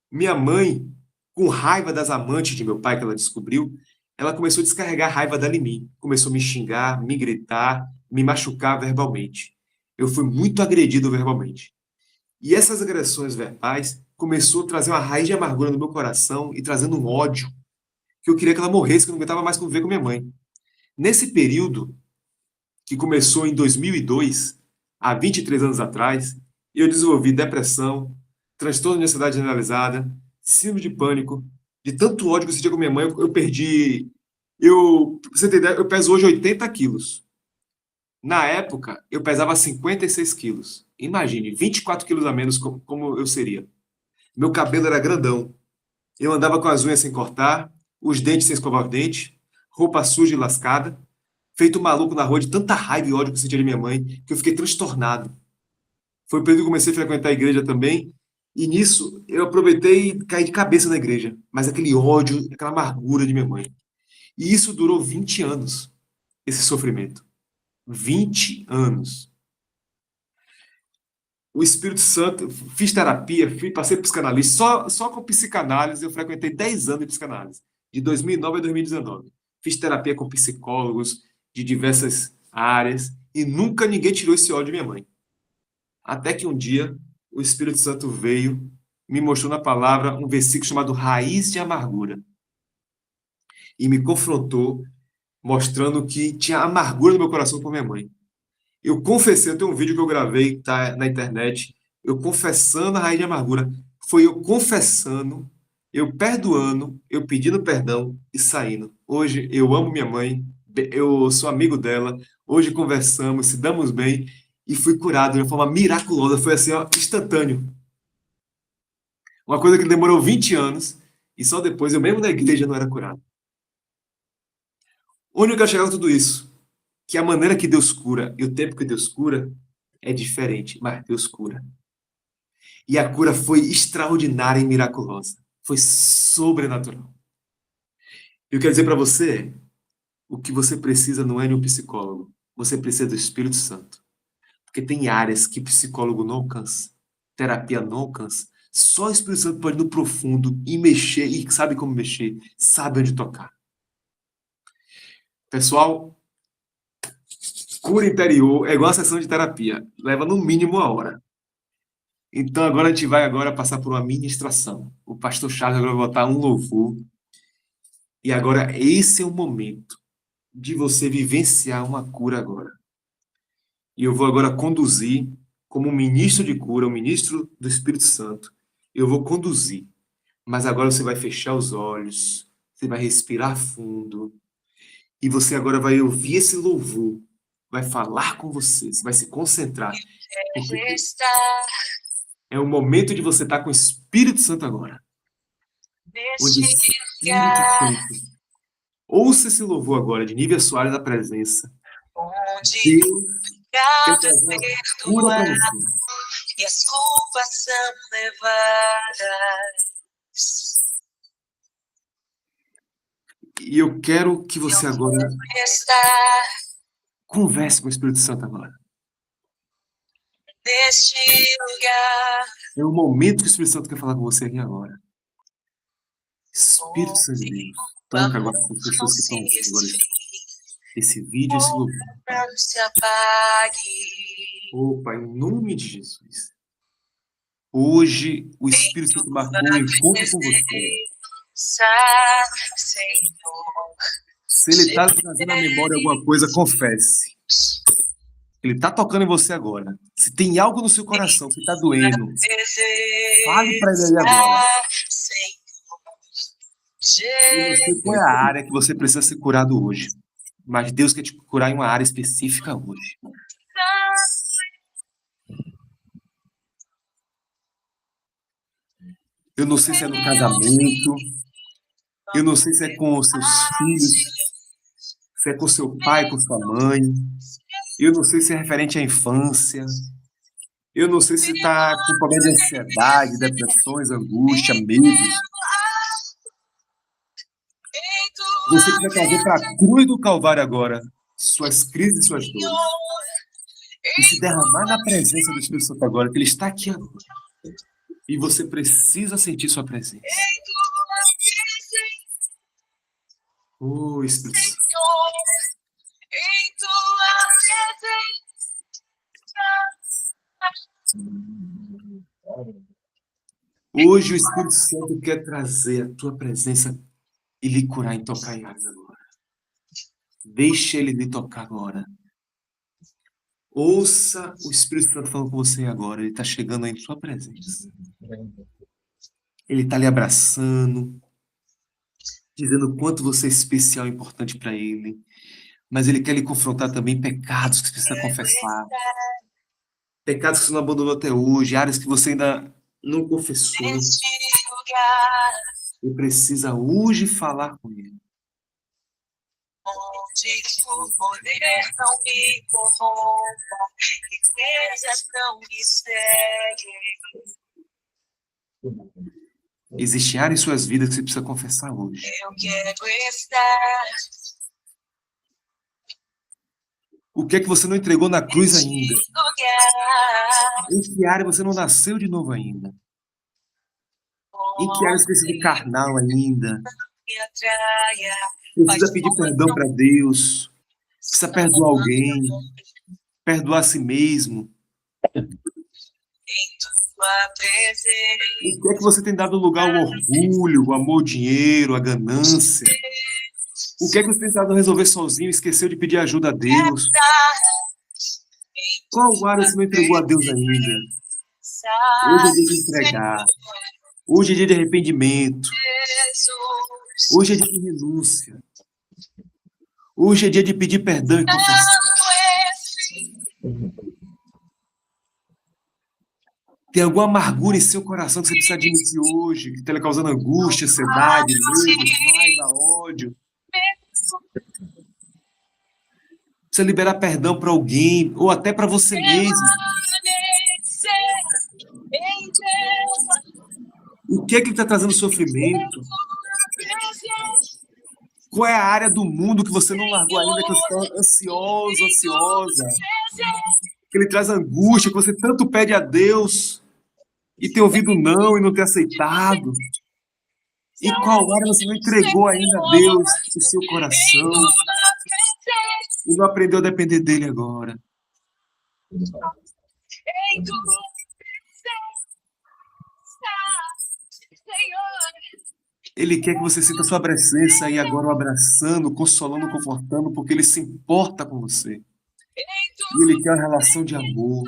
minha mãe, com raiva das amantes de meu pai que ela descobriu, ela começou a descarregar a raiva dela em mim. Começou a me xingar, me gritar, me machucar verbalmente. Eu fui muito agredido verbalmente. E essas agressões verbais começou a trazer uma raiz de amargura no meu coração e trazendo um ódio que eu queria que ela morresse, que eu não aguentava mais conviver com minha mãe. Nesse período, que começou em 2002, há 23 anos atrás, eu desenvolvi depressão, transtorno de ansiedade generalizada, síndrome de pânico, de tanto ódio que eu sentia com minha mãe, eu perdi. Pra você ter ideia, eu peso hoje 80 quilos. Na época, eu pesava 56 quilos. Imagine, 24 quilos a menos como eu seria. Meu cabelo era grandão. Eu andava com as unhas sem cortar, os dentes sem escovar o dente, roupa suja e lascada, feito maluco na rua de tanta raiva e ódio que eu sentia de minha mãe, que eu fiquei transtornado. Foi o período que eu comecei a frequentar a igreja também, e nisso eu aproveitei e caí de cabeça na igreja. Mas aquele ódio, aquela amargura de minha mãe. E isso durou 20 anos, esse sofrimento. 20 anos. O Espírito Santo, fiz terapia, passei por psicanalista, só com psicanálise eu frequentei 10 anos de psicanálise, de 2009 a 2019. Fiz terapia com psicólogos de diversas áreas e nunca ninguém tirou esse ódio de minha mãe. Até que um dia o Espírito Santo veio, me mostrou na palavra um versículo chamado Raiz de Amargura e me confrontou, mostrando que tinha amargura no meu coração por minha mãe. Eu confessei, eu tenho um vídeo que eu gravei, tá na internet, eu confessando a raiz de amargura. Foi eu confessando, eu perdoando, eu pedindo perdão e saindo. Hoje eu amo minha mãe, eu sou amigo dela, hoje conversamos, se damos bem e fui curado de uma forma miraculosa, foi assim, ó, instantâneo. Uma coisa que demorou 20 anos e só depois eu mesmo na igreja não era curado. Onde eu quero chegar com tudo isso? Que a maneira que Deus cura e o tempo que Deus cura é diferente, mas Deus cura. E a cura foi extraordinária e miraculosa. Foi sobrenatural. Eu quero dizer para você, o que você precisa não é de um psicólogo. Você precisa do Espírito Santo. Porque tem áreas que psicólogo não alcança. Terapia não alcança. Só o Espírito Santo pode ir no profundo e mexer, e sabe como mexer, sabe onde tocar. Pessoal, cura interior é igual a sessão de terapia. Leva no mínimo 1 hora. Então agora a gente vai agora passar por uma ministração. O pastor Charles agora vai botar um louvor. E agora esse é o momento de você vivenciar uma cura agora. E eu vou agora conduzir como um ministro de cura, um ministro do Espírito Santo, eu vou conduzir. Mas agora você vai fechar os olhos, você vai respirar fundo, e você agora vai ouvir esse louvor, vai falar com você vai se concentrar. Porque é o momento de você estar com o Espírito Santo agora. Onde o Espírito Santo. Ouça esse louvor agora, de Nívia Soares da presença. Deus quer trazer cura para você. E as culpas são levadas. E eu quero que você agora converse com o Espírito Santo agora. Neste lugar. É o momento que o Espírito Santo quer falar com você aqui agora. Espírito Santo de Deus, toca agora com as pessoas que estão ouvindo agora esse vídeo, esse louvor. Pai, em nome de Jesus. Hoje o Espírito Santo marcou um encontro com você. Se ele está trazendo à memória alguma coisa, confesse. Ele está tocando em você agora. Se tem algo no seu coração que está doendo, fale para ele aí agora. Eu não sei qual é a área que você precisa ser curado hoje, mas Deus quer te curar em uma área específica hoje. Eu não sei se é no casamento, eu não sei se é com os seus filhos, se é com seu pai, com sua mãe, eu não sei se é referente à infância, eu não sei se está com problema de ansiedade, depressões, angústia, medos. Você precisa trazer para a cruz do Calvário agora suas crises e suas dores. E se derramar na presença do Espírito Santo agora, que ele está aqui agora. E você precisa sentir sua presença. Espírito Santo. Hoje o Espírito Santo quer trazer a tua presença e lhe curar e tocar em áreas agora. Deixa ele lhe tocar agora. Ouça o Espírito Santo falando com você agora. Ele está chegando aí em sua presença. Ele está lhe abraçando, dizendo o quanto você é especial e importante para ele. Mas ele quer lhe confrontar também pecados que você precisa confessar. Pecados que você não abandonou até hoje, áreas que você ainda não confessou. Você precisa hoje falar com ele. Onde o poder não me corrompa, riquezas não me seguem. Existem áreas em suas vidas que você precisa confessar hoje. Eu quero estar. O que é que você não entregou na cruz ainda? Em que área você não nasceu de novo ainda? Em que área você precisa de carnal ainda? Precisa pedir perdão para Deus. Precisa perdoar alguém. Perdoar a si mesmo. O que é que você tem dado lugar ao orgulho, o amor ao dinheiro, a ganância? O que é que você tem tentado resolver sozinho e esqueceu de pedir ajuda a Deus? Qual área você não entregou a Deus ainda? Hoje é dia de entregar. Hoje é dia de arrependimento. Hoje é dia de renúncia. Hoje é dia de pedir perdão e confessar. Tem alguma amargura em seu coração que você precisa admitir hoje, que está lhe causando angústia, ansiedade, medo, raiva, ódio? Precisa liberar perdão para alguém, ou até para você mesmo. O que é que está trazendo sofrimento? Qual é a área do mundo que você não largou ainda, que você está ansioso, ansiosa? Que ele traz angústia, que você tanto pede a Deus e tem ouvido não e não tem aceitado? E qual área você não entregou ainda a Deus, o seu coração? E não aprendeu a depender dele agora? Ele quer que você sinta a sua presença aí agora, o abraçando, consolando, confortando, porque ele se importa com você. E ele quer uma relação de amor.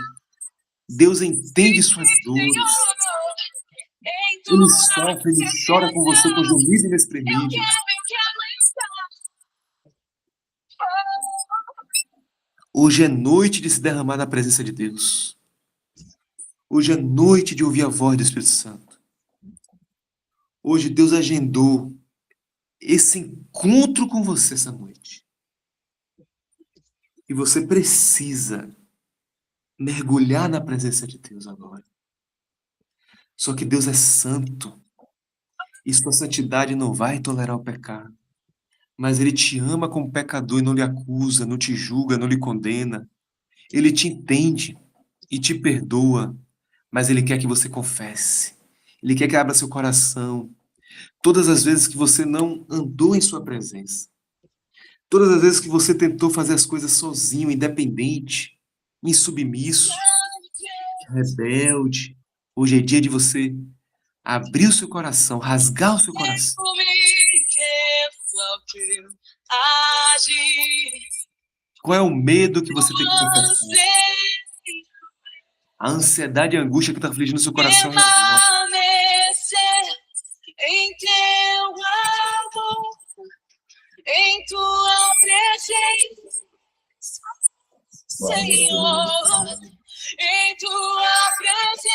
Deus entende suas dores. Ele sofre, ele chora com você com gemidos inexprimíveis. Hoje é noite de se derramar na presença de Deus. Hoje é noite de ouvir a voz do Espírito Santo. Hoje Deus agendou esse encontro com você essa noite. E você precisa mergulhar na presença de Deus agora. Só que Deus é santo. E sua santidade não vai tolerar o pecado. Mas Ele te ama como pecador e não lhe acusa, não te julga, não lhe condena. Ele te entende e te perdoa, mas Ele quer que você confesse. Ele quer que abra seu coração. Todas as vezes que você não andou em sua presença, todas as vezes que você tentou fazer as coisas sozinho, independente, insubmisso, rebelde, hoje é dia de você abrir o seu coração, rasgar o seu coração. Qual é o medo que você tem que confessar? A ansiedade e a angústia que está afligindo o seu coração é agora. Em teu amor, em tua presença, Senhor, em tua presença,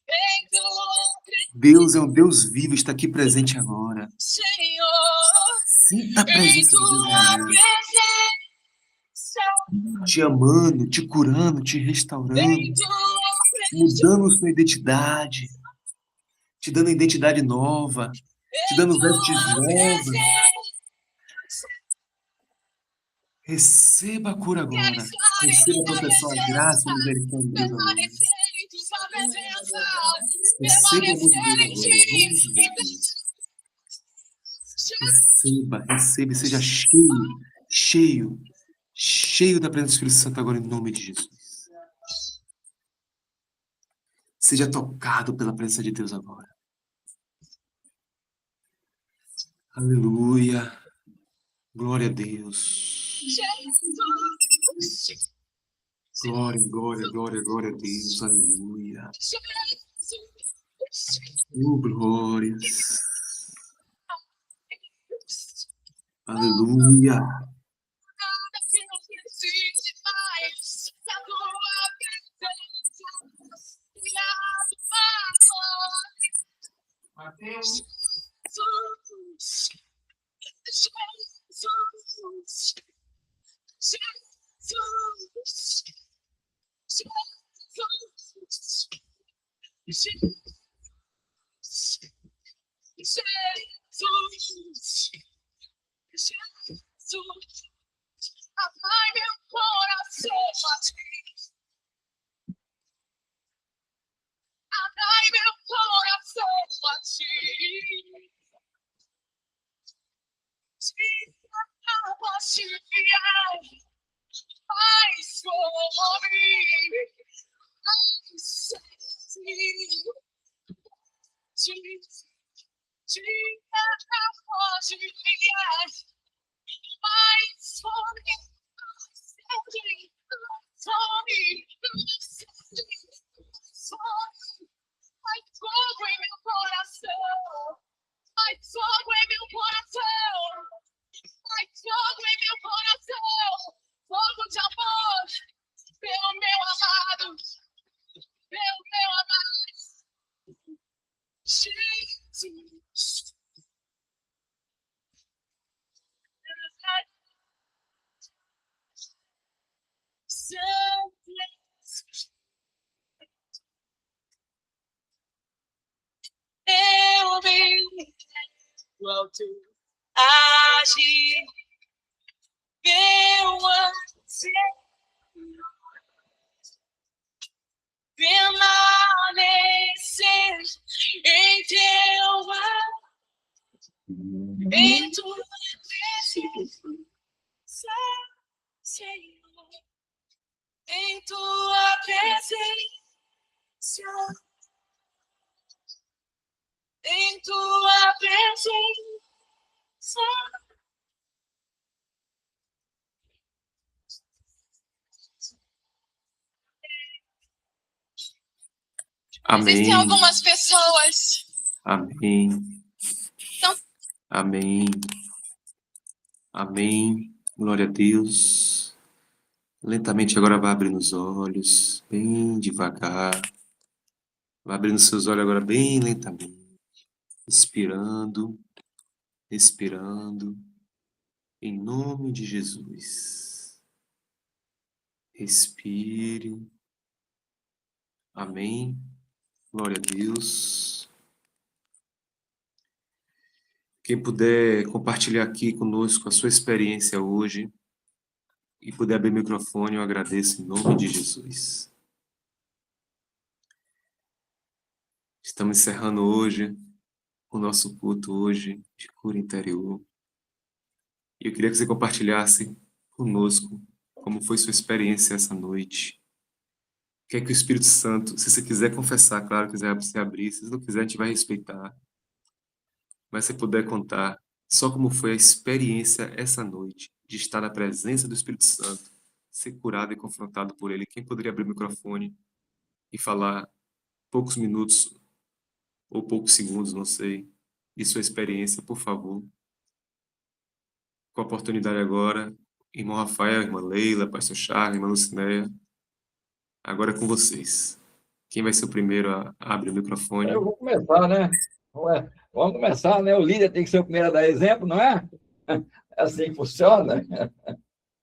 em tua presença, Deus é um Deus vivo, está aqui presente agora. Senhor, Sinta a em presença de Deus tua agora. presença, Te amando, te curando, te restaurando, em tua presença, mudando sua identidade, te dando identidade nova, te em dando vestes tua novas. presença. Receba a cura Quero agora. estar em Receba a tua proteção, a graça e presença, a misericórdia de Deus agora. permanecer em tua presença, Receba o amor de permanecer Deus em agora, em nome de ti. Jesus. Receba, receba e seja cheio, cheio, cheio da presença do Espírito Santo agora, em nome de Jesus. Seja tocado pela presença de Deus agora. Aleluia. Glória a Deus. Jesus, Glória, glória, glória, glória a Deus. Aleluia. Glórias. Aleluia. nada que não precise mais da tua presença. Obrigado, Pai. Jesus, Jesus, Jesus, Jesus, Jesus, Jesus, amai meu coração a ti, amai meu coração a ti, te apaixonar mais sobre, mais te apaixonar mais sobre, mais fogo em meu coração, mais fogo em meu coração, mais fogo em meu coração, fogo de amor, pelo meu amado, pelo meu amado, Jesus. Eu vi o alto agir, eu ansiei permanecer em teu amor, em tua presença, Senhor, em tua presença, em tua presença, Existem Amém. algumas pessoas. Amém. Então, Amém. Amém. Glória a Deus. Lentamente agora vai abrindo os olhos, bem devagar. Vai abrindo seus olhos agora bem lentamente. Expirando, expirando. Em nome de Jesus. Respire. Amém. Glória a Deus. Quem puder compartilhar aqui conosco a sua experiência hoje e puder abrir o microfone, eu agradeço em nome de Jesus. Estamos encerrando hoje o nosso culto hoje de cura interior. E eu queria que você compartilhasse conosco como foi sua experiência essa noite. O que é que o Espírito Santo, se você quiser confessar, claro, quiser você abrir, se não quiser, a gente vai respeitar. Mas se puder contar só como foi a experiência essa noite de estar na presença do Espírito Santo, ser curado e confrontado por ele. Quem poderia abrir o microfone e falar poucos minutos ou poucos segundos, não sei, de sua experiência, por favor. Com a oportunidade agora, irmão Rafael, irmã Leila, pastor Charles, irmã Lucinéia, agora é com vocês. Quem vai ser o primeiro a abrir o Eu microfone? vou começar, né? Vamos começar, né? O líder tem que ser o primeiro a dar exemplo, não é? É assim que funciona,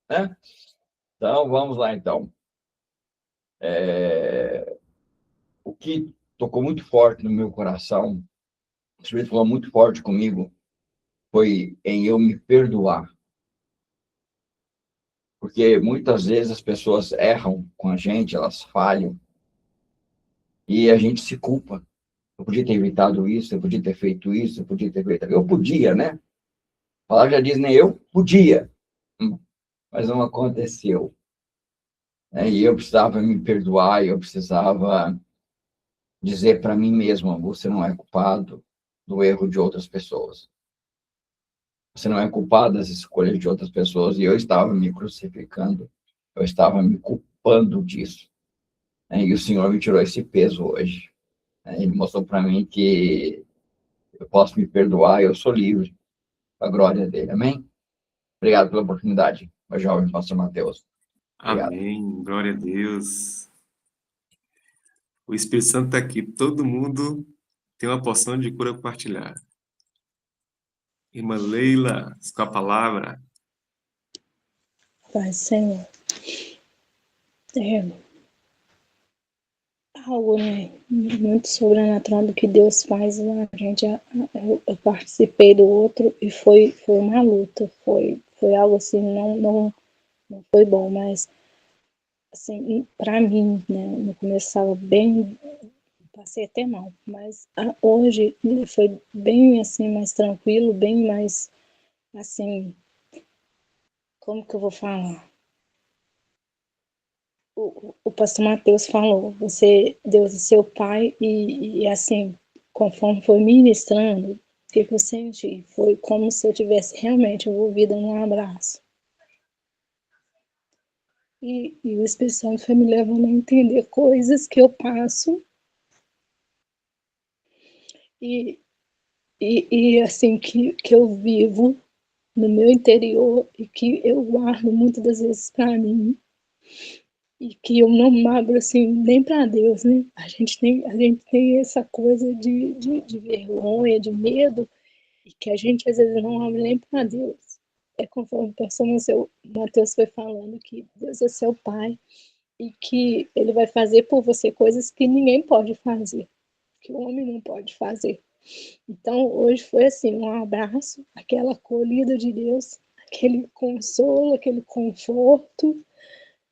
né? Então, vamos lá, então. O que tocou muito forte no meu coração, o Espírito falou muito forte comigo, foi em eu me perdoar. Porque muitas vezes as pessoas erram com a gente, elas falham, e a gente se culpa. Eu podia ter evitado isso, eu podia ter feito isso, eu podia ter feito... Eu podia, né? A palavra já diz, nem eu podia, mas não aconteceu. E eu precisava me perdoar, eu precisava dizer para mim mesmo, você não é culpado do erro de outras pessoas. Você não é culpado das escolhas de outras pessoas, e eu estava me crucificando, eu estava me culpando disso. E o Senhor me tirou esse peso hoje. Ele mostrou para mim que eu posso me perdoar, eu sou livre, a glória dele. Amém? Obrigado pela oportunidade, meu jovem pastor Mateus. Obrigado. Amém. Glória a Deus. O Espírito Santo está aqui. Todo mundo tem uma porção de cura a compartilhar. Irmã Leila, com a palavra. Pai, Senhor, é algo, né, muito sobrenatural do que Deus faz. A gente, eu participei do outro e foi uma luta, foi algo assim, não foi bom, mas assim, para mim, né, no começo estava bem, passei até mal, mas hoje foi bem assim, mais tranquilo, bem mais assim, como que eu vou falar? O pastor Mateus falou, Deus é seu pai, e assim, conforme foi ministrando, o que eu senti? Foi como se eu tivesse realmente envolvida num abraço. E o Espírito Santo foi me levando a entender coisas que eu passo, e, e assim, que eu vivo no meu interior, e que eu guardo muitas das vezes para mim, e que eu não abro assim nem para Deus, né? A gente tem essa coisa de vergonha, de medo, e que a gente às vezes não abre nem para Deus. É conforme o pastor Mateus foi falando, que Deus é seu pai e que ele vai fazer por você coisas que ninguém pode fazer, que o homem não pode fazer. Então, hoje foi assim, um abraço, aquela acolhida de Deus, aquele consolo, aquele conforto,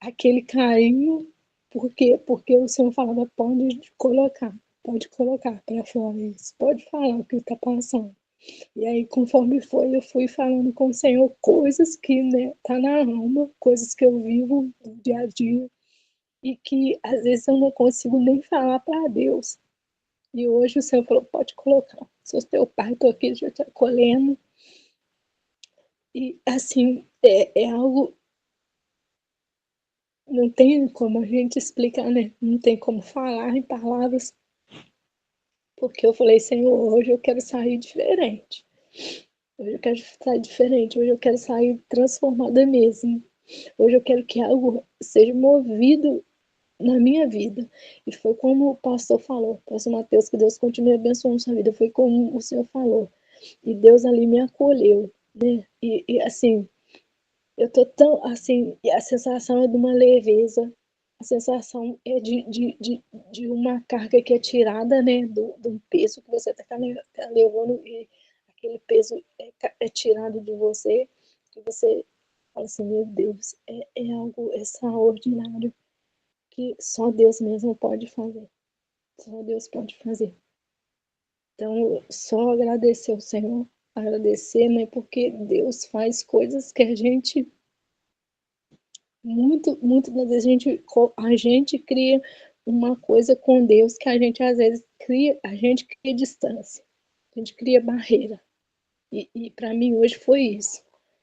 aquele carinho. Por quê? Porque o Senhor falava, pode colocar para fora isso, pode falar o que está passando. E aí, conforme foi, eu fui falando com o Senhor coisas que, né, tá na alma, coisas que eu vivo no dia a dia, e que às vezes eu não consigo nem falar para Deus. E hoje o Senhor falou, pode colocar, sou teu pai, estou aqui já te acolhendo. E assim, é algo, não tem como a gente explicar, né? Não tem como falar em palavras porque eu falei, Senhor, hoje eu quero sair diferente. Hoje eu quero sair diferente, hoje eu quero sair transformada mesmo. Hoje eu quero que algo seja movido na minha vida. E foi como o pastor falou, pastor Mateus, que Deus continue abençoando sua vida. Foi como o Senhor falou. E Deus ali me acolheu, né? E assim, eu tô tão, assim, a sensação é de uma leveza, a sensação é de uma carga que é tirada, né, do peso que você tá levando, e aquele peso é tirado de você, que você fala assim, meu Deus, é algo extraordinário, que só Deus mesmo pode fazer, só Deus pode fazer. Então, só agradecer ao Senhor, agradecer, né, porque Deus faz coisas que a gente muito das vezes a gente cria uma coisa com Deus que a gente às vezes cria distância, a gente cria barreira. E para mim hoje foi isso,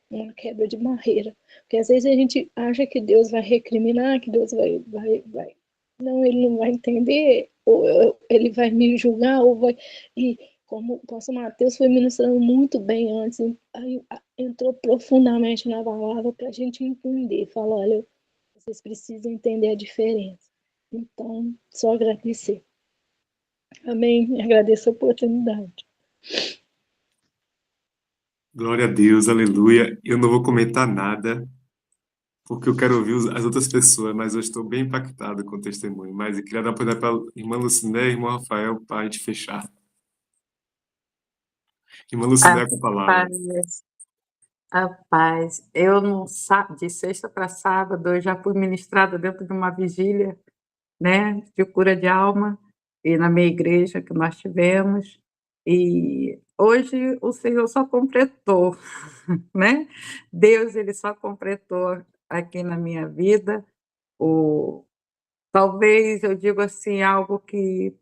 uma quebra de barreira. Porque às vezes a gente acha que Deus vai recriminar, que Deus vai. Não, ele não vai entender, ou ele vai me julgar, ou vai. E como o pastor Mateus foi ministrando muito bem antes, aí entrou profundamente na palavra para a gente entender. Falou, olha, vocês precisam entender a diferença. Então, só agradecer. Amém. Agradeço a oportunidade. Glória a Deus, aleluia. Eu não vou comentar nada, porque eu quero ouvir as outras pessoas, mas eu estou bem impactado com o testemunho. Mas eu queria dar para a irmã Luciné e irmão Rafael para a gente fechar. Irmã A Luciné com a palavra. paz, a paz. Eu não de sexta para sábado eu já fui ministrada dentro de uma vigília, né, de cura de alma, e na minha igreja que nós tivemos. E hoje o Senhor só completou, né? Deus ele só completou aqui na minha vida o talvez eu digo assim algo que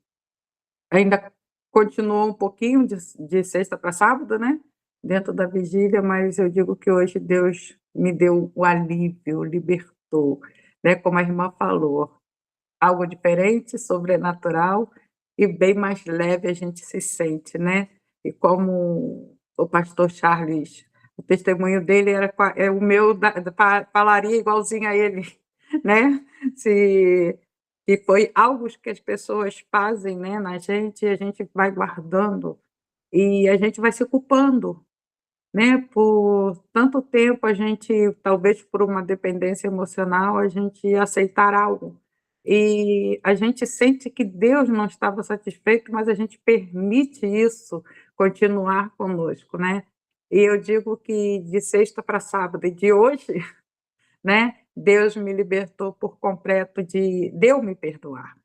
ainda continuou um pouquinho de sexta para sábado, né, dentro da vigília, mas eu digo que hoje Deus me deu o alívio, libertou, né, como a irmã falou, algo diferente, sobrenatural e bem mais leve a gente se sente, né. E como o pastor Charles, o testemunho dele era o meu falaria igualzinho a ele, né, se e foi algo que as pessoas fazem, né, na gente, e a gente vai guardando, e a gente vai se culpando, né, por tanto tempo a gente, talvez por uma dependência emocional, a gente aceitar algo. E a gente sente que Deus não estava satisfeito, mas a gente permite isso continuar conosco, né. E eu digo que de sexta para sábado e de hoje, né, Deus me libertou por completo de eu me perdoar,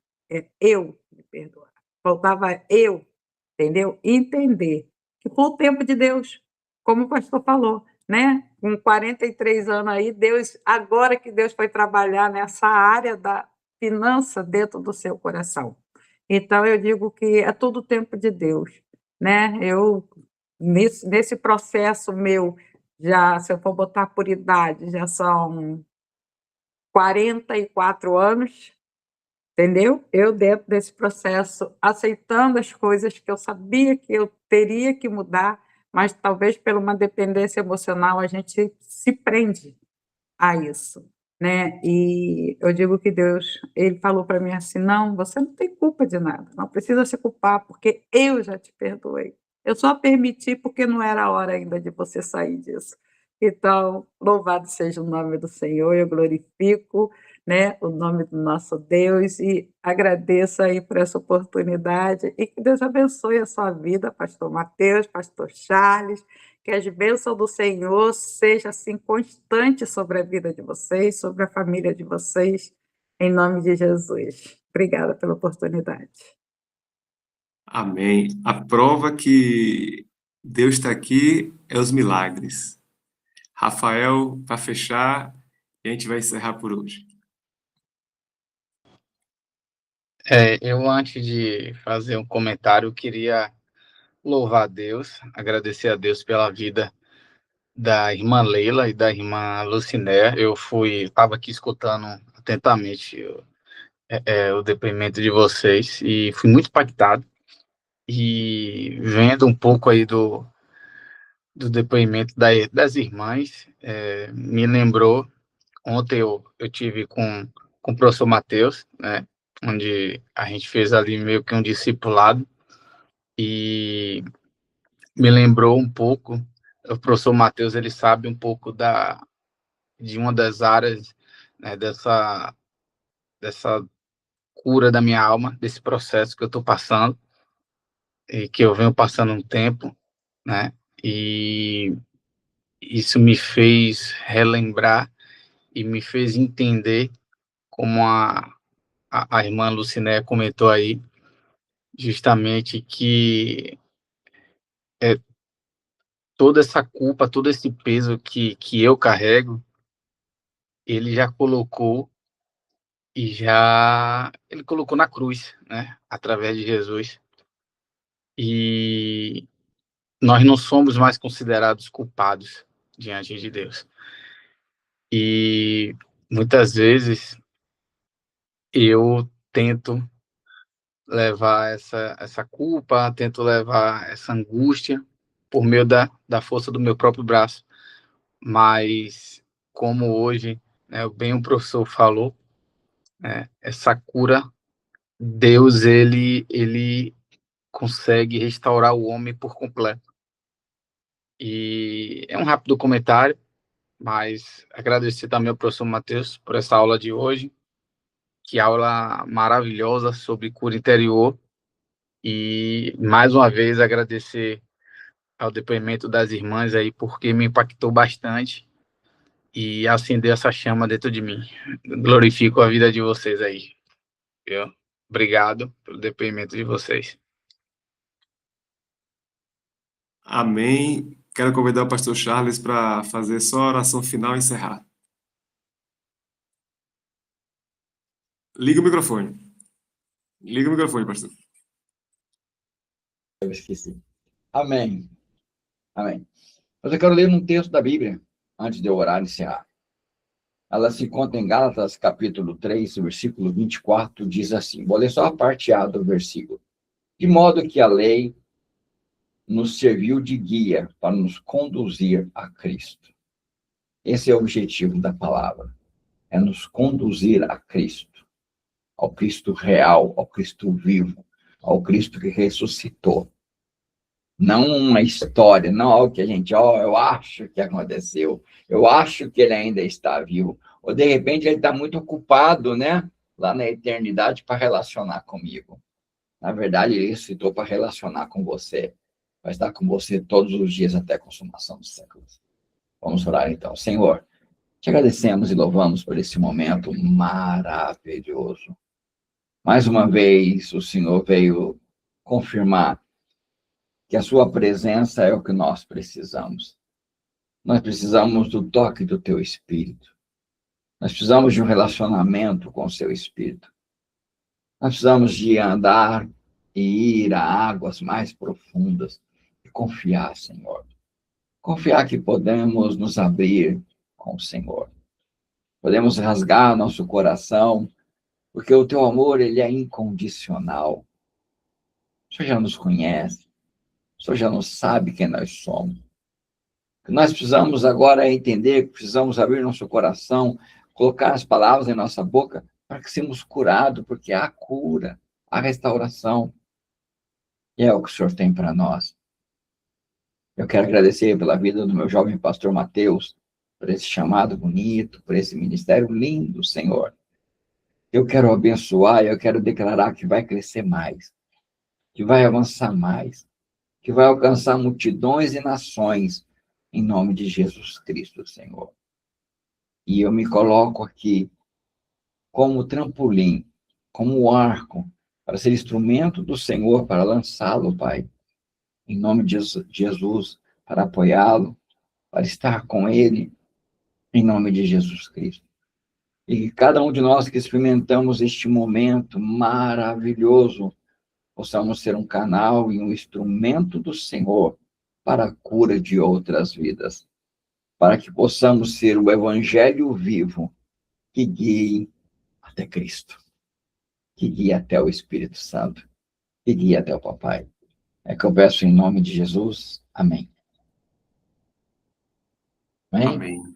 eu me perdoar. Faltava eu, entendeu? Entender que foi o tempo de Deus, como o pastor falou, né, com 43 anos aí, Deus agora que Deus foi trabalhar nessa área da finança dentro do seu coração. Então eu digo que é tudo o tempo de Deus, né, eu nesse processo meu, já se eu for botar por idade, já são 44 anos, entendeu? Eu dentro desse processo, aceitando as coisas que eu sabia que eu teria que mudar, mas talvez por uma dependência emocional a gente se prende a isso, né. E eu digo que Deus, ele falou para mim assim: "Não, você não tem culpa de nada, não precisa se culpar, porque eu já te perdoei. Eu só permiti porque não era a hora ainda de você sair disso". Então, louvado seja o nome do Senhor, eu glorifico, né, o nome do nosso Deus e agradeço aí por essa oportunidade e que Deus abençoe a sua vida, pastor Mateus, pastor Charles, que as bênçãos do Senhor seja assim constante sobre a vida de vocês, sobre a família de vocês, em nome de Jesus. Obrigada pela oportunidade. Amém. A prova que Deus está aqui é os milagres. Rafael, para fechar, e a gente vai encerrar por hoje. Eu antes de fazer um comentário, eu queria louvar a Deus, agradecer a Deus pela vida da irmã Leila e da irmã Luciné. Eu estava aqui escutando atentamente o depoimento de vocês e fui muito impactado. e vendo um pouco aí do depoimento das irmãs, me lembrou, ontem eu tive com o professor Matheus, né, onde a gente fez ali meio que um discipulado, e me lembrou um pouco, o professor Matheus, ele sabe um pouco de uma das áreas, né, dessa cura da minha alma, desse processo que eu estou passando, e que eu venho passando um tempo, né, e isso me fez relembrar e me fez entender, como a irmã Lucinéia comentou aí, justamente que toda essa culpa, todo esse peso que eu carrego, ele já colocou ele colocou na cruz, né, através de Jesus. E nós não somos mais considerados culpados diante de Deus. E muitas vezes eu tento levar essa culpa, tento levar essa angústia por meio da força do meu próprio braço. Mas, como hoje, né, bem o professor falou, né, essa cura, Deus, ele consegue restaurar o homem por completo. E é um rápido comentário, mas agradecer também ao professor Matheus por essa aula de hoje, que aula maravilhosa sobre cura interior, e mais uma vez agradecer ao depoimento das irmãs aí, porque me impactou bastante e acendeu essa chama dentro de mim. Glorifico a vida de vocês aí, viu? Obrigado pelo depoimento de vocês. Amém. Quero convidar o pastor Charles para fazer só a oração final e encerrar. Liga o microfone. Liga o microfone, pastor. Eu esqueci. Amém. Amém. Mas eu quero ler um texto da Bíblia, antes de eu orar e encerrar. Ela se encontra em Gálatas, capítulo 3, versículo 24, diz assim, vou ler só a parte A do versículo. De modo que a lei nos serviu de guia para nos conduzir a Cristo. Esse é o objetivo da palavra, é nos conduzir a Cristo, ao Cristo real, ao Cristo vivo, ao Cristo que ressuscitou. Não uma história, não algo que a gente, eu acho que aconteceu, eu acho que ele ainda está vivo, ou de repente ele está muito ocupado, né, lá na eternidade para relacionar comigo. Na verdade, ele ressuscitou para relacionar com você, vai estar com você todos os dias até a consumação dos séculos. Vamos orar então. Senhor, te agradecemos e louvamos por esse momento maravilhoso. Mais uma vez, o Senhor veio confirmar que a sua presença é o que nós precisamos. Nós precisamos do toque do teu Espírito. Nós precisamos de um relacionamento com o seu Espírito. Nós precisamos de andar e ir a águas mais profundas e confiar, Senhor. Confiar que podemos nos abrir com o Senhor. Podemos rasgar nosso coração, porque o teu amor, ele é incondicional. O Senhor já nos conhece. O Senhor já não sabe quem nós somos. O que nós precisamos agora é entender que precisamos abrir nosso coração, colocar as palavras em nossa boca para que sejamos curados, porque há cura, há restauração. E é o que o Senhor tem para nós. Eu quero agradecer pela vida do meu jovem pastor Matheus, por esse chamado bonito, por esse ministério lindo, Senhor. Eu quero abençoar, eu quero declarar que vai crescer mais, que vai avançar mais, que vai alcançar multidões e nações, em nome de Jesus Cristo, Senhor. E eu me coloco aqui como trampolim, como arco, para ser instrumento do Senhor, para lançá-lo, Pai, em nome de Jesus, para apoiá-lo, para estar com ele, em nome de Jesus Cristo. E que cada um de nós que experimentamos este momento maravilhoso, possamos ser um canal e um instrumento do Senhor para a cura de outras vidas, para que possamos ser o evangelho vivo que guie até Cristo, que guie até o Espírito Santo, que guie até o Papai. É que eu peço em nome de Jesus. Amém. Amém? Amém.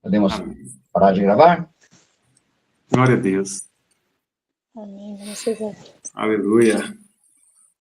Podemos Amém. parar de gravar? Glória a Deus. Amém. Graças a Deus. Aleluia.